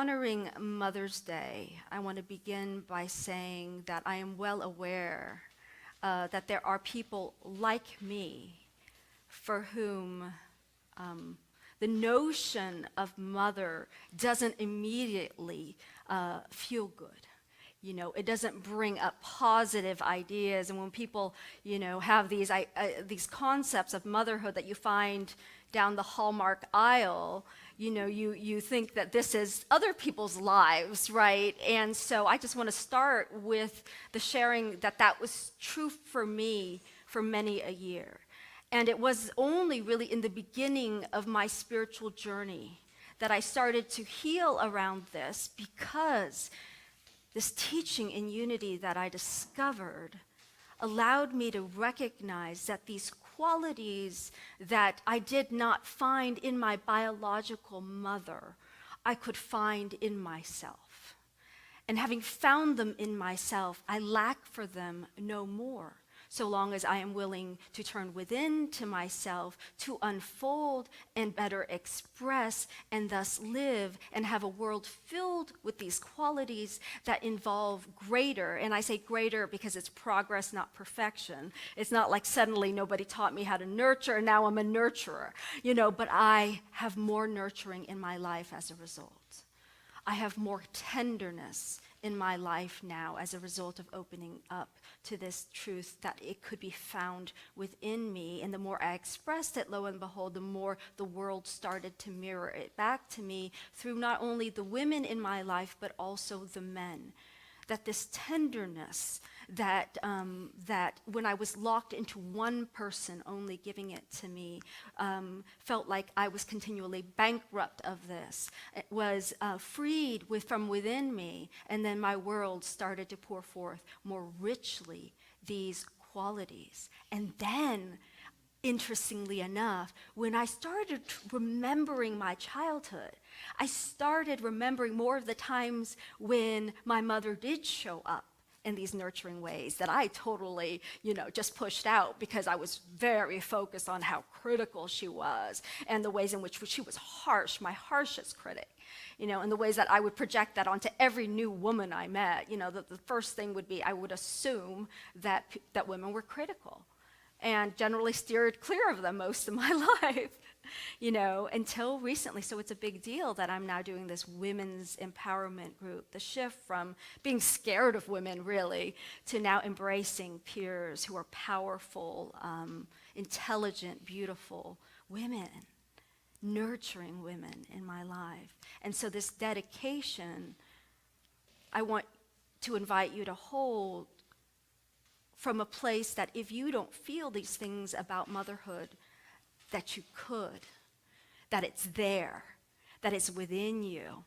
honoring Mother's Day, I want to begin by saying that I am well aware that there are people like me for whom the notion of mother doesn't immediately feel good. You know, it doesn't bring up positive ideas. And when people, you know, have these concepts of motherhood that you find down the Hallmark aisle, you know, you think that this is other people's lives, right? And so I just want to start with the sharing that was true for me for many a year. And it was only really in the beginning of my spiritual journey that I started to heal around this, because this teaching in unity that I discovered allowed me to recognize that these qualities that I did not find in my biological mother, I could find in myself. And having found them in myself, I lack for them no more, so long as I am willing to turn within to myself to unfold and better express and thus live and have a world filled with these qualities that involve greater, and I say greater because it's progress, not perfection. It's not like suddenly nobody taught me how to nurture and now I'm a nurturer, you know, but I have more nurturing in my life as a result. I have more tenderness in my life now as a result of opening up to this truth that it could be found within me. And the more I expressed it, lo and behold, the more the world started to mirror it back to me through not only the women in my life, but also the men. That this tenderness that when I was locked into one person only giving it to me, felt like I was continually bankrupt of this. It was freed from within me, and then my world started to pour forth more richly these qualities. And then, interestingly enough, when I started remembering my childhood, I started remembering more of the times when my mother did show up in these nurturing ways that I totally, you know, just pushed out because I was very focused on how critical she was and the ways in which she was harsh, my harshest critic, you know, and the ways that I would project that onto every new woman I met. You know, the first thing would be I would assume that women were critical, and generally steered clear of them most of my life, you know, until recently. So it's a big deal that I'm now doing this women's empowerment group, the shift from being scared of women, really, to now embracing peers who are powerful, intelligent, beautiful women, nurturing women in my life. And so this dedication, I want to invite you to hold from a place that if you don't feel these things about motherhood, that you could, that it's there, that it's within you,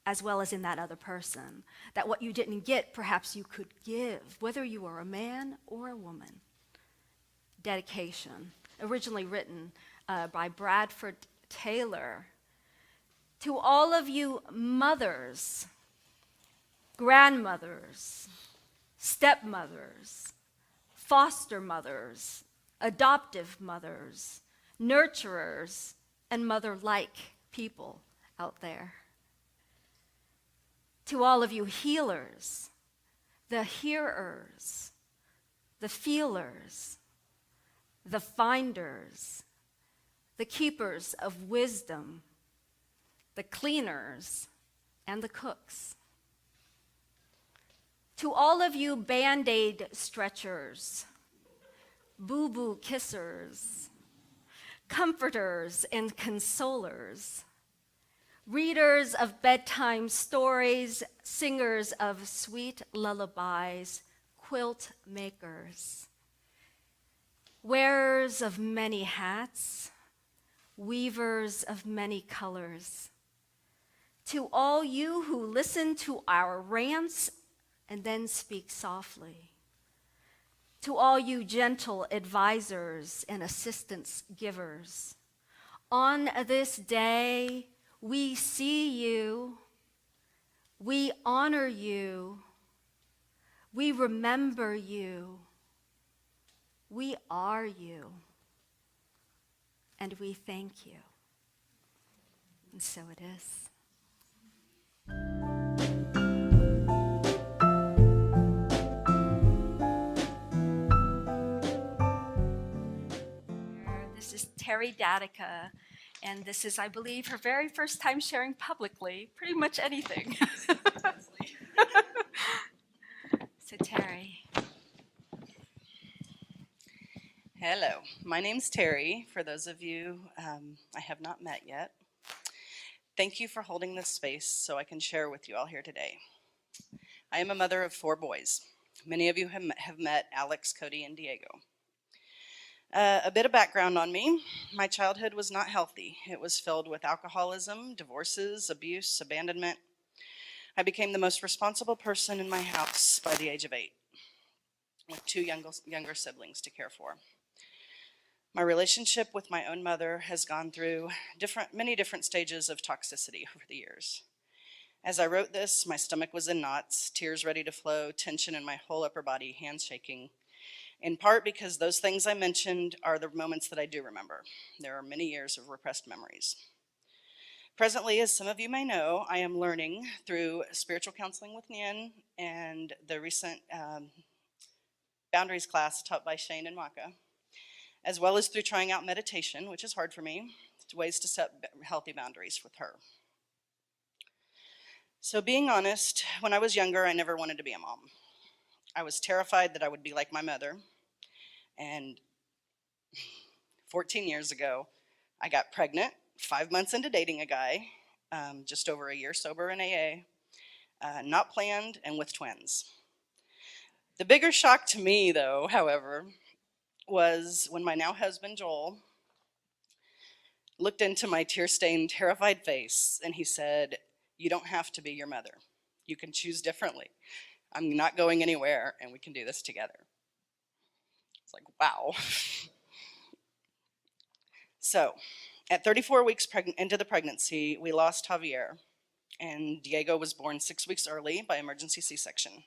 as well as in that other person, that what you didn't get, perhaps you could give, whether you are a man or a woman. Dedication, originally written by Bradford Taylor. To all of you mothers, grandmothers, stepmothers, foster mothers, adoptive mothers, nurturers, and mother-like people out there. To all of you healers, the hearers, the feelers, the finders, the keepers of wisdom, the cleaners, and the cooks. To all of you Band-Aid stretchers, boo-boo kissers, comforters and consolers, readers of bedtime stories, singers of sweet lullabies, quilt makers, wearers of many hats, weavers of many colors. To all you who listen to our rants and then speak softly. To all you gentle advisors and assistance givers, on this day, we see you, we honor you, we remember you, we are you, and we thank you. And so it is. Terri Datica, and this is, I believe, her very first time sharing publicly pretty much anything. So Terri. Hello, my name's Terri. For those of you I have not met yet, thank you for holding this space so I can share with you all here today. I am a mother of 4 boys. Many of you have met Alex, Cody, and Diego. A bit of background on me. My childhood was not healthy. It was filled with alcoholism, divorces, abuse, abandonment. I became the most responsible person in my house by the age of 8, with 2 younger siblings to care for. My relationship with my own mother has gone through many different stages of toxicity over the years. As I wrote this, my stomach was in knots, tears ready to flow, tension in my whole upper body, hands shaking, in part because those things I mentioned are the moments that I do remember. There are many years of repressed memories. Presently, as some of you may know, I am learning through spiritual counseling with Nhien and the recent boundaries class taught by Shane and Maka, as well as through trying out meditation, which is hard for me, ways to set healthy boundaries with her. So being honest, when I was younger, I never wanted to be a mom. I was terrified that I would be like my mother, and 14 years ago, I got pregnant, 5 months into dating a guy, just over a year sober in AA, not planned, and with twins. The bigger shock to me, though, however, was when my now husband, Joel, looked into my tear-stained, terrified face, and he said, "You don't have to be your mother. You can choose differently. I'm not going anywhere, and we can do this together." It's like, wow. So, at 34 weeks into the pregnancy, we lost Javier, and Diego was born 6 weeks early by emergency C-section.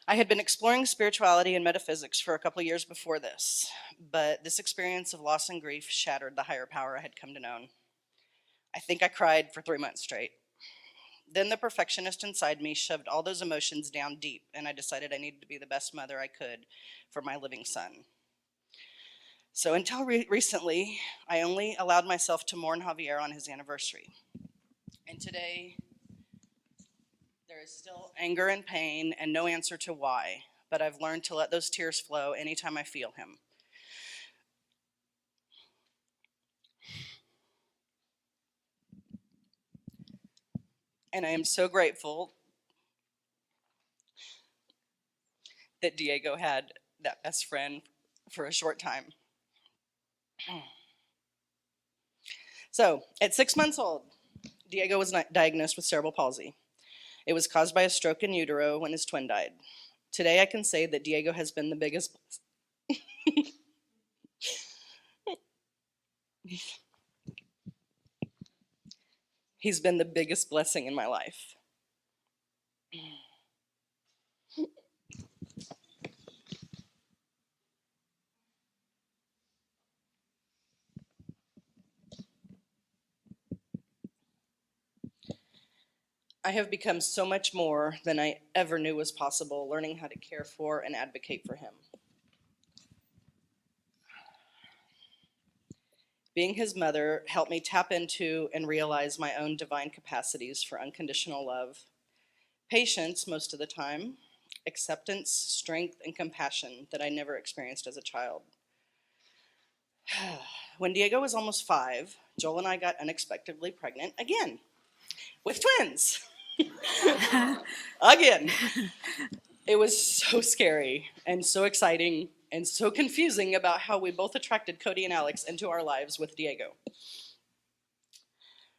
I had been exploring spirituality and metaphysics for a couple years before this, but this experience of loss and grief shattered the higher power I had come to know. I think I cried for 3 months straight. Then the perfectionist inside me shoved all those emotions down deep, and I decided I needed to be the best mother I could for my living son. So until recently, I only allowed myself to mourn Javier on his anniversary. And today, there is still anger and pain and no answer to why, but I've learned to let those tears flow anytime I feel him. And I am so grateful that Diego had that best friend for a short time. So, at 6 months old, Diego was diagnosed with cerebral palsy. It was caused by a stroke in utero when his twin died. Today I can say that Diego has been the biggest he's been the biggest blessing in my life. I have become so much more than I ever knew was possible, learning how to care for and advocate for him. Being his mother helped me tap into and realize my own divine capacities for unconditional love, patience most of the time, acceptance, strength, and compassion that I never experienced as a child. When Diego was almost 5, Joel and I got unexpectedly pregnant again, with twins. Again. It was so scary and so exciting and so confusing about how we both attracted Cody and Alex into our lives with Diego.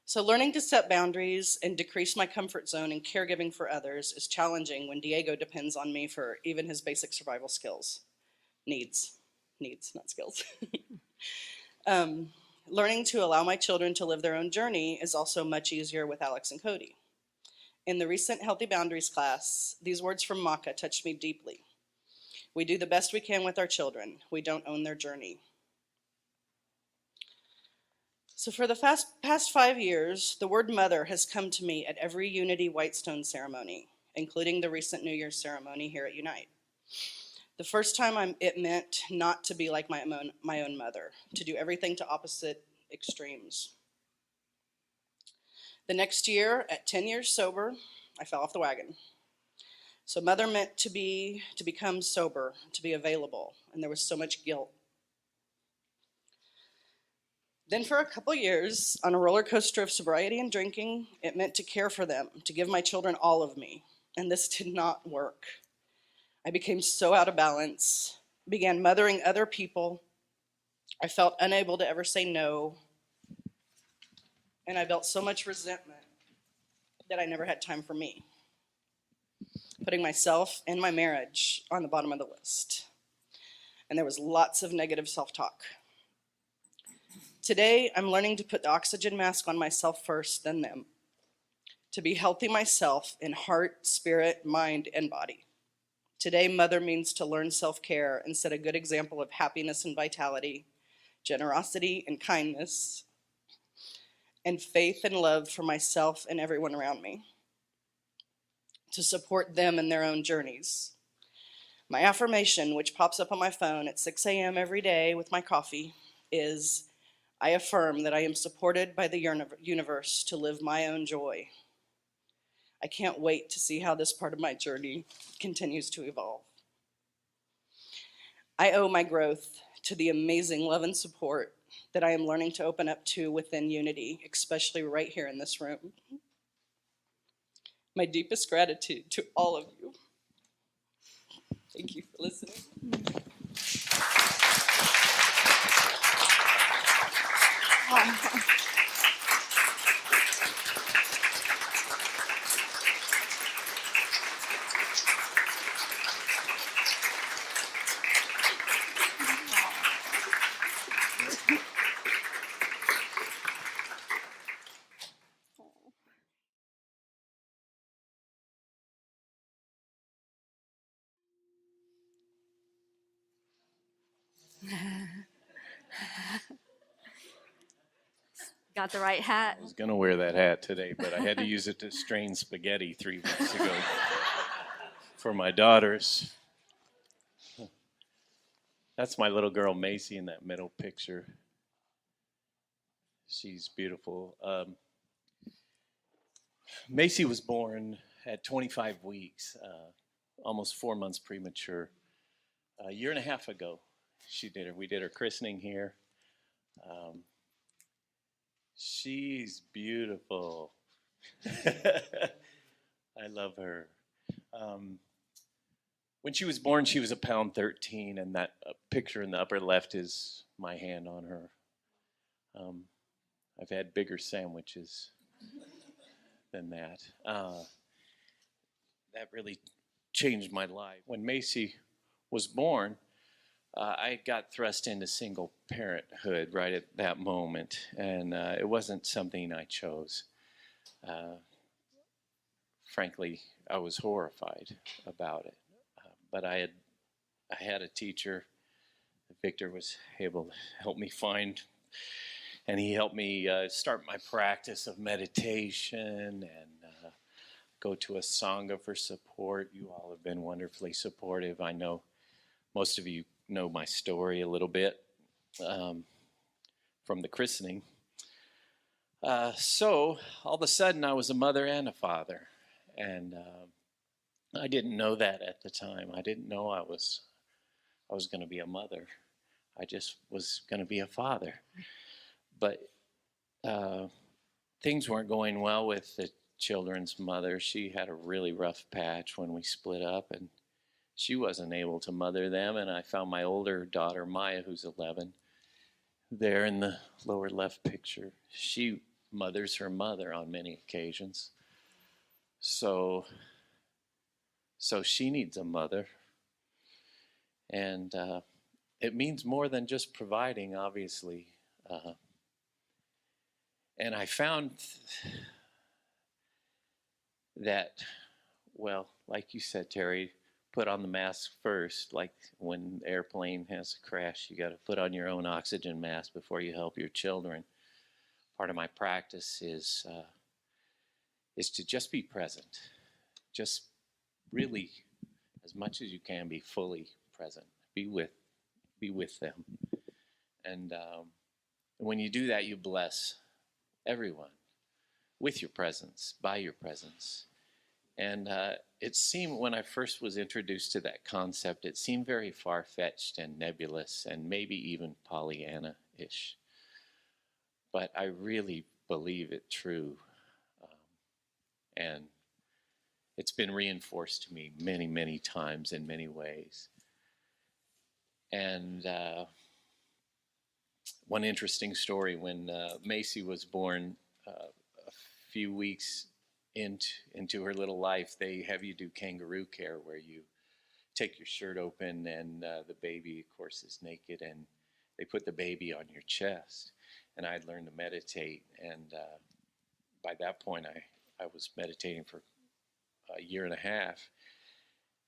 So learning to set boundaries and decrease my comfort zone in caregiving for others is challenging when Diego depends on me for even his basic survival skills. Needs, not skills. Learning to allow my children to live their own journey is also much easier with Alex and Cody. In the recent Healthy Boundaries class, these words from Maka touched me deeply. We do the best we can with our children. We don't own their journey. So for the past 5 years, the word mother has come to me at every Unity Whitestone ceremony, including the recent New Year's ceremony here at U-Nite. The first time it meant not to be like my own mother, to do everything to opposite extremes. The next year, at 10 years sober, I fell off the wagon. So mother meant to become sober, to be available, and there was so much guilt. Then for a couple years, on a roller coaster of sobriety and drinking, it meant to care for them, to give my children all of me, and this did not work. I became so out of balance, began mothering other people. I felt unable to ever say no, and I felt so much resentment that I never had time for me, putting myself and my marriage on the bottom of the list. And there was lots of negative self-talk. Today, I'm learning to put the oxygen mask on myself first, then them, to be healthy myself in heart, spirit, mind, and body. Today, mother means to learn self-care and set a good example of happiness and vitality, generosity and kindness, and faith and love for myself and everyone around me, to support them in their own journeys. My affirmation, which pops up on my phone at 6 a.m. every day with my coffee, is, I affirm that I am supported by the universe to live my own joy. I can't wait to see how this part of my journey continues to evolve. I owe my growth to the amazing love and support that I am learning to open up to within Unity, especially right here in this room. My deepest gratitude to all of you. Thank you for listening. Got the right hat. I was going to wear that hat today, but I had to use it to strain spaghetti 3 weeks ago for my daughters. That's my little girl Macy in that middle picture. She's beautiful. Macy was born at 25 weeks, almost 4 months premature. A year and a half ago, we did her christening here. She's beautiful. I love her. When she was born, she was 1.13 pounds, and that picture in the upper left is my hand on her. I've had bigger sandwiches than that. That really changed my life. When Macy was born, I got thrust into single parenthood right at that moment, and it wasn't something I chose. Frankly, I was horrified about it, but I had a teacher. Victor was able to help me find, and he helped me start my practice of meditation and go to a Sangha for support. You all have been wonderfully supportive. I know most of you know my story a little bit from the christening. So all of a sudden I was a mother and a father, and I didn't know that at the time. I didn't know I was going to be a mother. I just was going to be a father. But things weren't going well with the children's mother. She had a really rough patch when we split up, and she wasn't able to mother them, and I found my older daughter, Maya, who's 11, there in the lower left picture. She mothers her mother on many occasions. So she needs a mother. And it means more than just providing, obviously. And I found that, well, like you said, Terri, put on the mask first. Like when the airplane has a crash, you got to put on your own oxygen mask before you help your children. Part of my practice is to just be present. Just really, as much as you can, be fully present, be with them. And when you do that, you bless everyone with your presence, by your presence. And it seemed, when I first was introduced to that concept, it seemed very far-fetched and nebulous and maybe even Pollyanna-ish. But I really believe it true. And it's been reinforced to me many, many times in many ways. And one interesting story, when Macy was born, a few weeks into her little life, they have you do kangaroo care, where you take your shirt open and the baby, of course, is naked, and they put the baby on your chest. And I'd learned to meditate, and by that point I was meditating for a year and a half,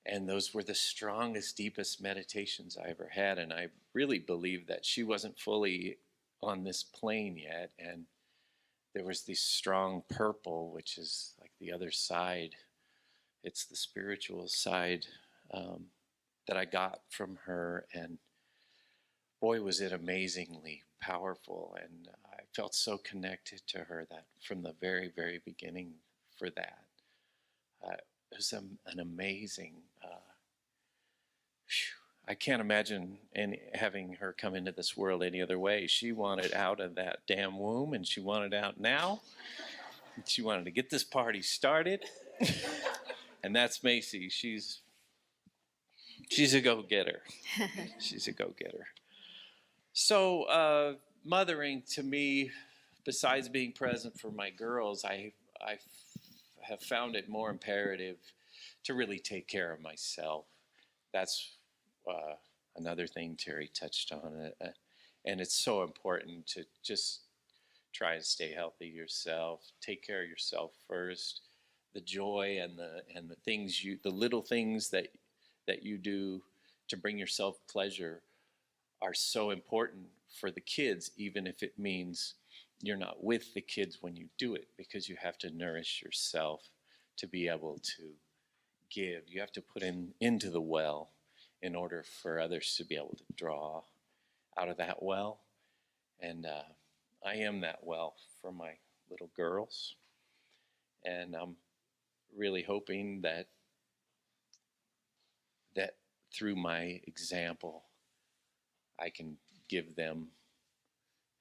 and those were the strongest, deepest meditations I ever had. And I really believed that she wasn't fully on this plane yet, and there was this strong purple, which is like the other side. It's the spiritual side that I got from her, and boy, was it amazingly powerful. And I felt so connected to her that from the very, very beginning for that. It was an amazing, I can't imagine having her come into this world any other way. She wanted out of that damn womb, and she wanted out now. And she wanted to get this party started. And that's Macy. She's a go-getter. She's a go-getter. So mothering, to me, besides being present for my girls, I have found it more imperative to really take care of myself. That's another thing Terri touched on. And it's so important to just try and stay healthy yourself. Take care of yourself first. The joy and the things the little things that you do to bring yourself pleasure are so important for the kids, even if it means you're not with the kids when you do it, because you have to nourish yourself to be able to give. You have to put into the well in order for others to be able to draw out of that well. And I am that well for my little girls. And I'm really hoping that through my example, I can give them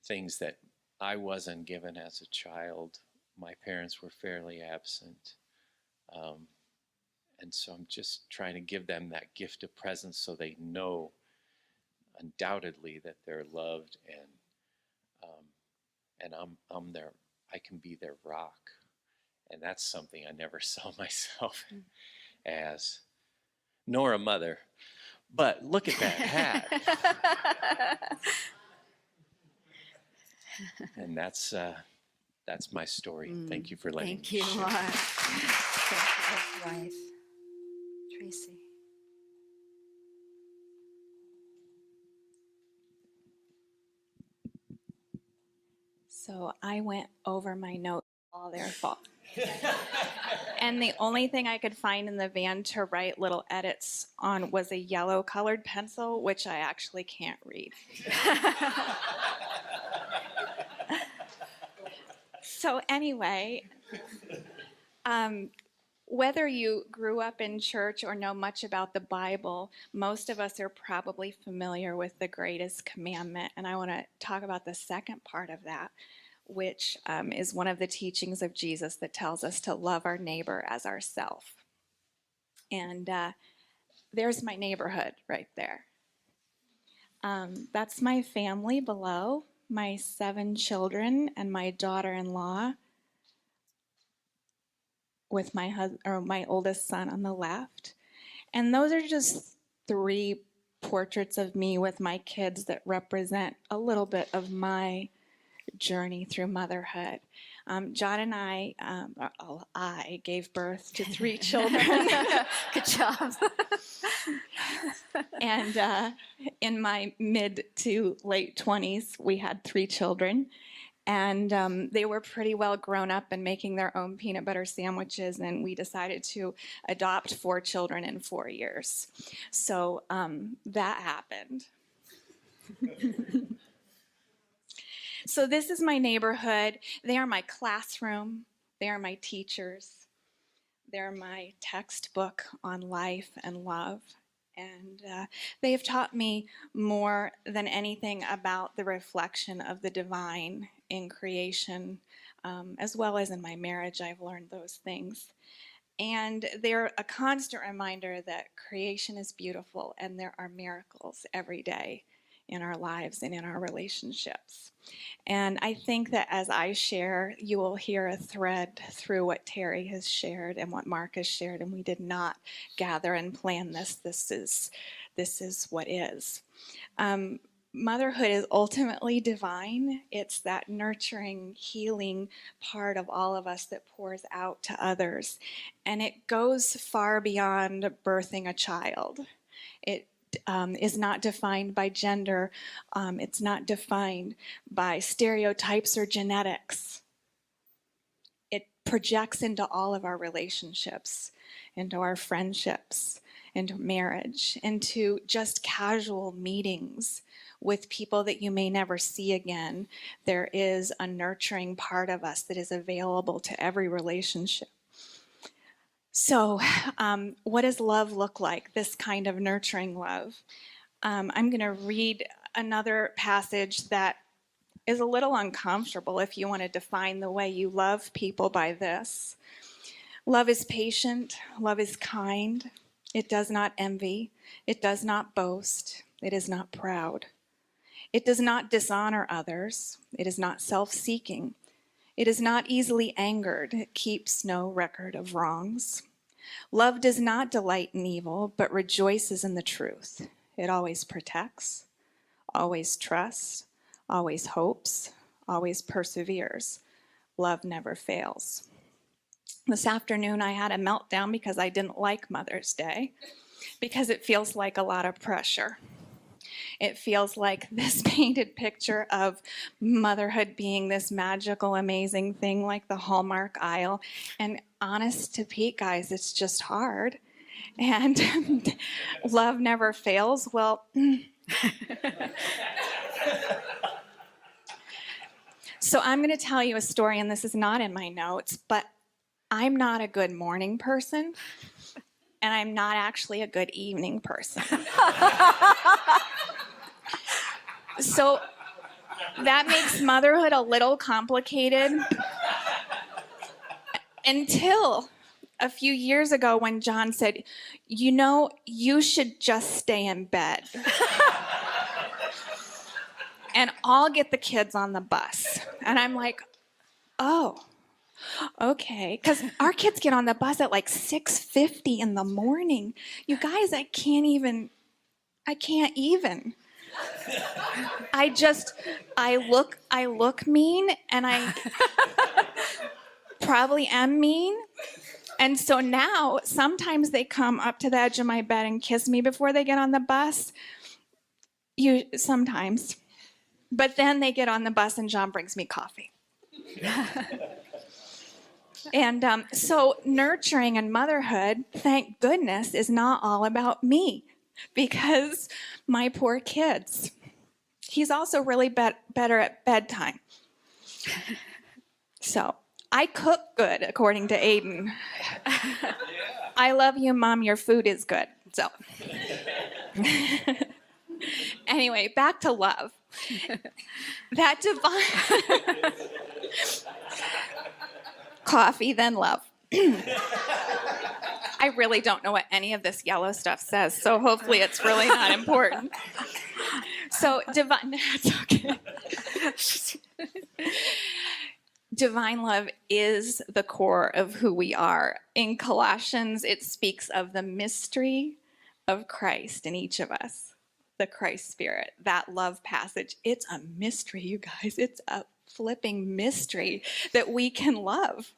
things that I wasn't given as a child. My parents were fairly absent. And so I'm just trying to give them that gift of presence so they know undoubtedly that they're loved, and I can be their rock. And that's something I never saw myself as, nor a mother. But look at that hat. And that's my story. Thank you for letting me share. Thank you, Mark. Wife, Tracie. So I went over my notes, all their fault. And the only thing I could find in the van to write little edits on was a yellow colored pencil, which I actually can't read. So anyway, whether you grew up in church or know much about the Bible, most of us are probably familiar with the greatest commandment. And I want to talk about the second part of that, which is one of the teachings of Jesus that tells us to love our neighbor as ourself. And there's my neighborhood right there. That's my family below, my 7 children and my daughter-in-law, with my oldest son on the left. And those are just 3 portraits of me with my kids that represent a little bit of my journey through motherhood. John and I gave birth to 3 children. Good job. And in my mid to late 20s, we had 3 children. And they were pretty well grown up and making their own peanut butter sandwiches, and we decided to adopt 4 children in 4 years. So that happened. So this is my neighborhood. They are my classroom. They are my teachers. They're my textbook on life and love. And they have taught me more than anything about the reflection of the divine in creation, as well as in my marriage. I've learned those things. And they're a constant reminder that creation is beautiful and there are miracles every day in our lives and in our relationships. And I think that as I share, you will hear a thread through what Terri has shared and what Mark has shared. And we did not gather and plan this. This is what is. Motherhood is ultimately divine. It's that nurturing, healing part of all of us that pours out to others. And it goes far beyond birthing a child. It is not defined by gender. It's not defined by stereotypes or genetics. It projects into all of our relationships, into our friendships, into marriage, into just casual meetings with people that you may never see again. There is a nurturing part of us that is available to every relationship. So what does love look like, this kind of nurturing love? I'm going to read another passage that is a little uncomfortable if you want to define the way you love people by this. Love is patient. Love is kind. It does not envy. It does not boast. It is not proud. It does not dishonor others. It is not self-seeking. It is not easily angered. It keeps no record of wrongs. Love does not delight in evil, but rejoices in the truth. It always protects, always trusts, always hopes, always perseveres. Love never fails. This afternoon, I had a meltdown because I didn't like Mother's Day, because it feels like a lot of pressure. It feels like this painted picture of motherhood being this magical, amazing thing like the Hallmark aisle. And honest to Pete, guys, it's just hard. And love never fails. Well, so I'm going to tell you a story, and this is not in my notes, but I'm not a good morning person, and I'm not actually a good evening person. So that makes motherhood a little complicated until a few years ago when John said, you know, you should just stay in bed. And I'll get the kids on the bus. And I'm like, oh, okay. Because our kids get on the bus at like 6:50 in the morning. You guys, I can't even. I look mean, and I probably am mean. And so now, sometimes they come up to the edge of my bed and kiss me before they get on the bus. Sometimes. But then they get on the bus and John brings me coffee. And so nurturing and motherhood, thank goodness, is not all about me. Because my poor kids. He's also really better at bedtime. So I cook good, according to Aiden. Yeah. I love you, Mom. Your food is good. So anyway, back to love. That divine coffee, then love. I really don't know what any of this yellow stuff says, so hopefully it's really not important. So divine, that's okay. Divine love is the core of who we are. In Colossians, it speaks of the mystery of Christ in each of us, the Christ Spirit, that love passage. It's a mystery, you guys. It's a flipping mystery that we can love.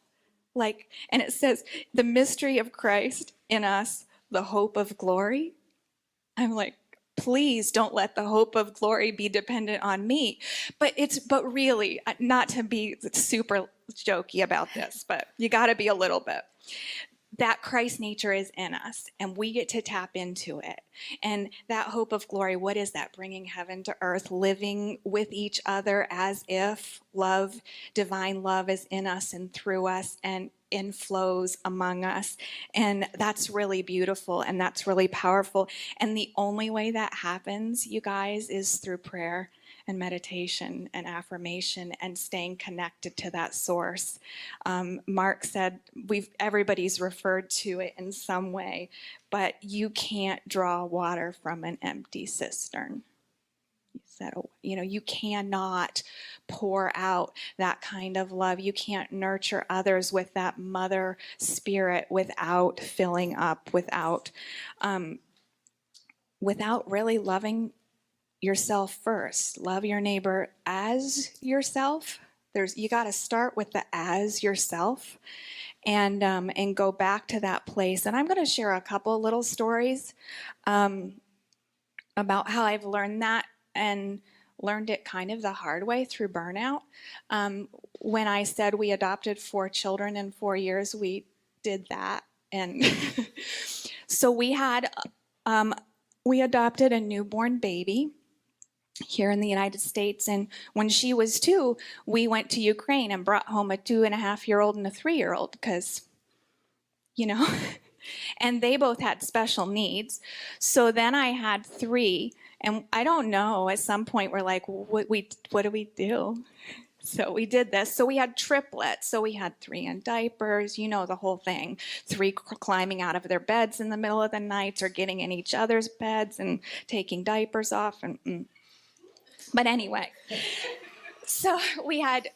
And it says, the mystery of Christ in us, the hope of glory. I'm like, please don't let the hope of glory be dependent on me. But really, not to be super jokey about this, but you got to be a little bit. That Christ nature is in us, and we get to tap into it. And that hope of glory, what is that? Bringing heaven to earth, living with each other as if love, divine love is in us and through us and inflows among us. And that's really beautiful, and that's really powerful. And the only way that happens, you guys, is through prayer and meditation and affirmation and staying connected to that source. Mark said everybody's referred to it in some way, but you can't draw water from an empty cistern. He said, you cannot pour out that kind of love. You can't nurture others with that mother spirit without filling up, without really loving yourself first. Love your neighbor as yourself. You got to start with the as yourself, and go back to that place. And I'm going to share a couple little stories about how I've learned that, and learned it kind of the hard way through burnout. When I said we adopted 4 children in 4 years, we did that, and so we adopted a newborn baby here in the United States. And when she was 2, we went to Ukraine and brought home a 2.5-year-old and a 3-year-old because, and they both had special needs. So then I had 3, and I don't know, at some point we're like, what do we do? So we did this. So we had triplets. So we had 3 in diapers, the whole thing. 3 climbing out of their beds in the middle of the night or getting in each other's beds and taking diapers off. But anyway, so we had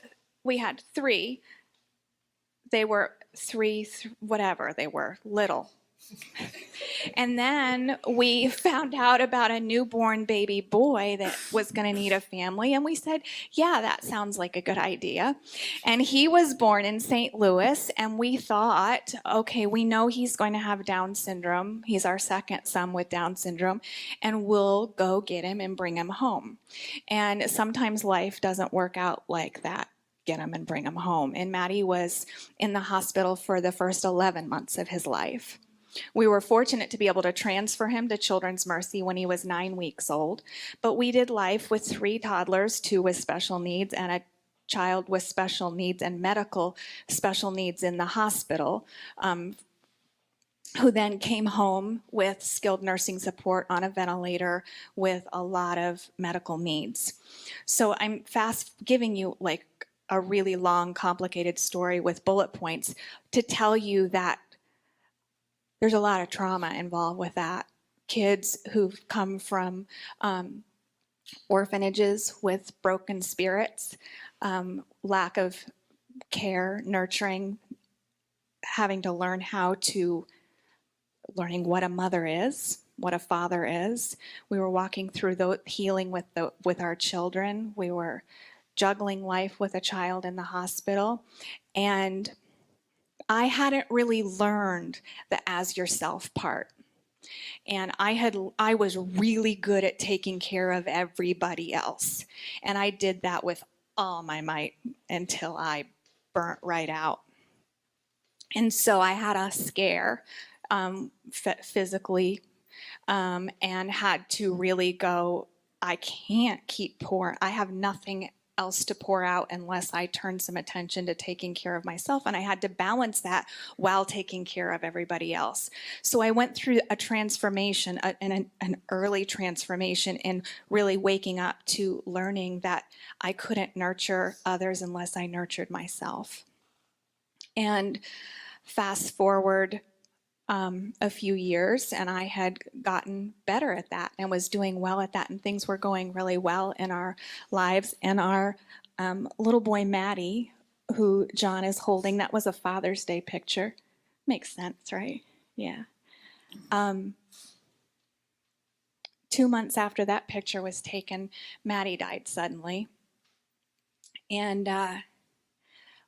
3. They were 3, whatever, they were little. And then we found out about a newborn baby boy that was going to need a family. And we said, yeah, that sounds like a good idea. And he was born in St. Louis. And we thought, okay, we know he's going to have Down syndrome. He's our second son with Down syndrome. And we'll go get him and bring him home. And sometimes life doesn't work out like that. Get him and bring him home. And Maddie was in the hospital for the first 11 months of his life. We were fortunate to be able to transfer him to Children's Mercy when he was 9 weeks old, but we did life with 3 toddlers, 2 with special needs, and a child with special needs and medical special needs in the hospital, who then came home with skilled nursing support on a ventilator with a lot of medical needs. So I'm fast giving you like a really long, complicated story with bullet points to tell you that there's a lot of trauma involved with that. Kids who've come from orphanages with broken spirits, lack of care, nurturing, having to learning what a mother is, what a father is. We were walking through the healing with our children. We were juggling life with a child in the hospital, and I hadn't really learned the as yourself part. And I was really good at taking care of everybody else. And I did that with all my might until I burnt right out. And so I had a scare physically, and had to really go, I can't keep pouring. I have nothing else to pour out unless I turn some attention to taking care of myself. And I had to balance that while taking care of everybody else. So I went through a transformation, an early transformation in really waking up to learning that I couldn't nurture others unless I nurtured myself. And fast forward a few years, and I had gotten better at that and was doing well at that, and things were going really well in our lives. And our little boy Maddie, who John is holding, that was a Father's Day picture. Makes sense, right? Yeah. 2 months after that picture was taken, Maddie died suddenly. And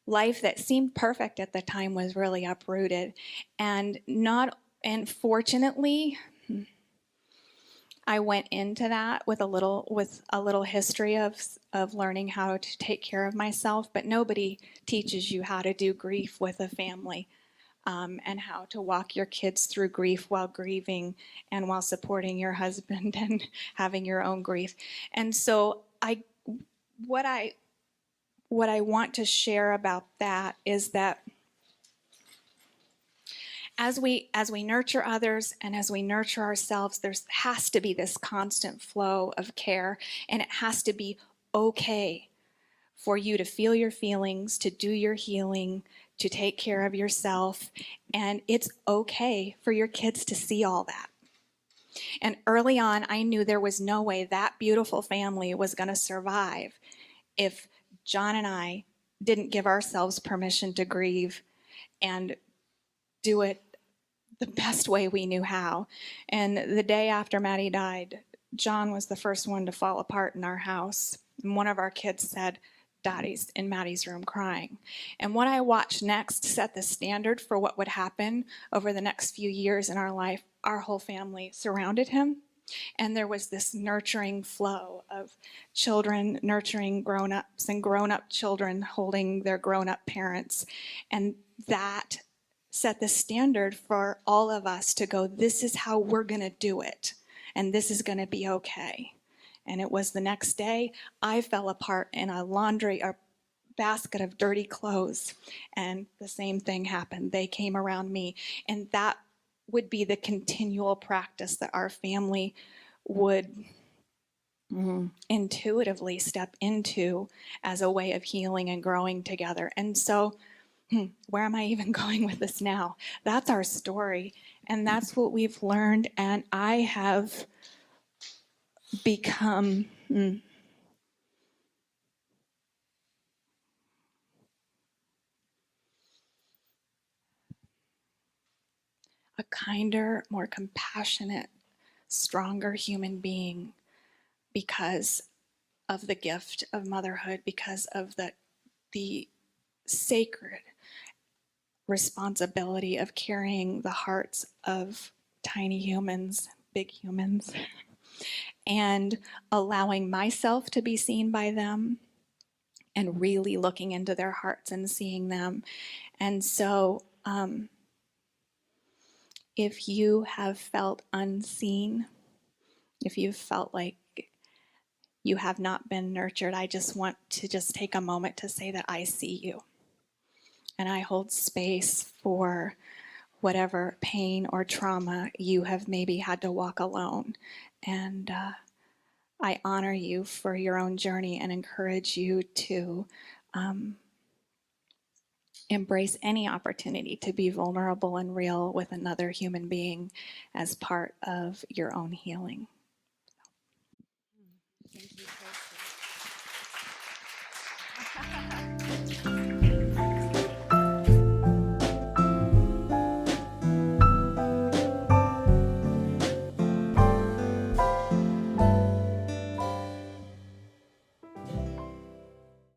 life that seemed perfect at the time was really uprooted. And fortunately, I went into that with a little history of learning how to take care of myself, but nobody teaches you how to do grief with a family, and how to walk your kids through grief while grieving and while supporting your husband and having your own grief. And so what I want to share about that is that as we nurture others and as we nurture ourselves, there has to be this constant flow of care, and it has to be okay for you to feel your feelings, to do your healing, to take care of yourself, and it's okay for your kids to see all that. And early on, I knew there was no way that beautiful family was going to survive if John and I didn't give ourselves permission to grieve and do it the best way we knew how. And the day after Maddie died, John was the first one to fall apart in our house. And one of our kids said, "Daddy's in Maddie's room crying." And what I watched next set the standard for what would happen over the next few years in our life. Our whole family surrounded him. And there was this nurturing flow of children nurturing grown-ups and grown-up children holding their grown-up parents. And that set the standard for all of us to go, this is how we're going to do it, and this is going to be okay. And it was the next day, I fell apart in a basket of dirty clothes, and the same thing happened. They came around me, and that would be the continual practice that our family would intuitively step into as a way of healing and growing together. And so where am I even going with this now? That's our story, and that's what we've learned, and I have become a kinder, more compassionate, stronger human being because of the gift of motherhood, because of the sacred responsibility of carrying the hearts of tiny humans, big humans, and allowing myself to be seen by them and really looking into their hearts and seeing them. And so if you have felt unseen, if you've felt like you have not been nurtured, I just want to take a moment to say that I see you. And I hold space for whatever pain or trauma you have maybe had to walk alone. And I honor you for your own journey and encourage you to embrace any opportunity to be vulnerable and real with another human being as part of your own healing. Thank you, Tracie.